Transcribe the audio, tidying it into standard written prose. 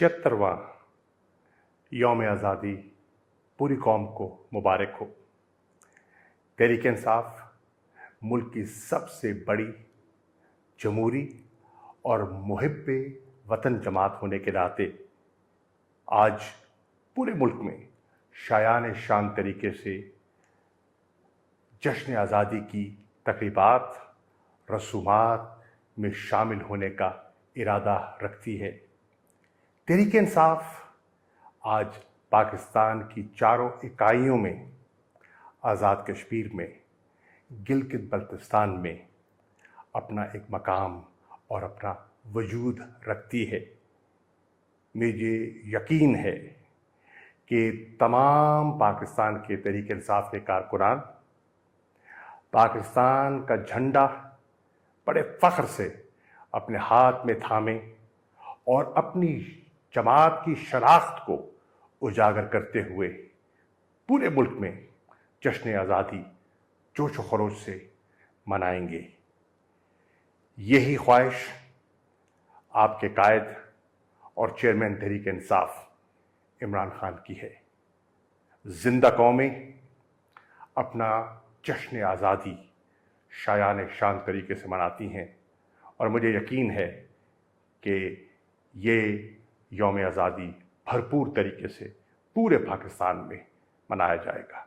76वां यौम आज़ादी पूरी कौम को मुबारक हो। तहरीक इंसाफ मुल्क की सबसे बड़ी जमहूरी और मुहिब्बे वतन जमात होने के नाते आज पूरे मुल्क में शायान शान तरीके से जश्न आज़ादी की तक़रीबात रसूमात में शामिल होने का इरादा रखती है। तहरीक इंसाफ आज पाकिस्तान की चारों इकाइयों में, आज़ाद कश्मीर में, गिलगित बल्तिस्तान में अपना एक मकाम और अपना वजूद रखती है। मुझे यकीन है कि तमाम पाकिस्तान के तहरीक इंसाफ के कारकुनान पाकिस्तान का झंडा बड़े फ़ख्र से अपने हाथ में थामे और अपनी जमात की शनाख्त को उजागर करते हुए पूरे मुल्क में जश्न आज़ादी जोश व खरोश से मनाएंगे। यही ख्वाहिश आपके कायद और चेयरमैन तहरीक इंसाफ इमरान खान की है। जिंदा कौमें अपना जश्न आज़ादी शायान शान तरीके से मनाती हैं और मुझे यकीन है कि ये यौम आज़ादी भरपूर तरीके से पूरे पाकिस्तान में मनाया जाएगा।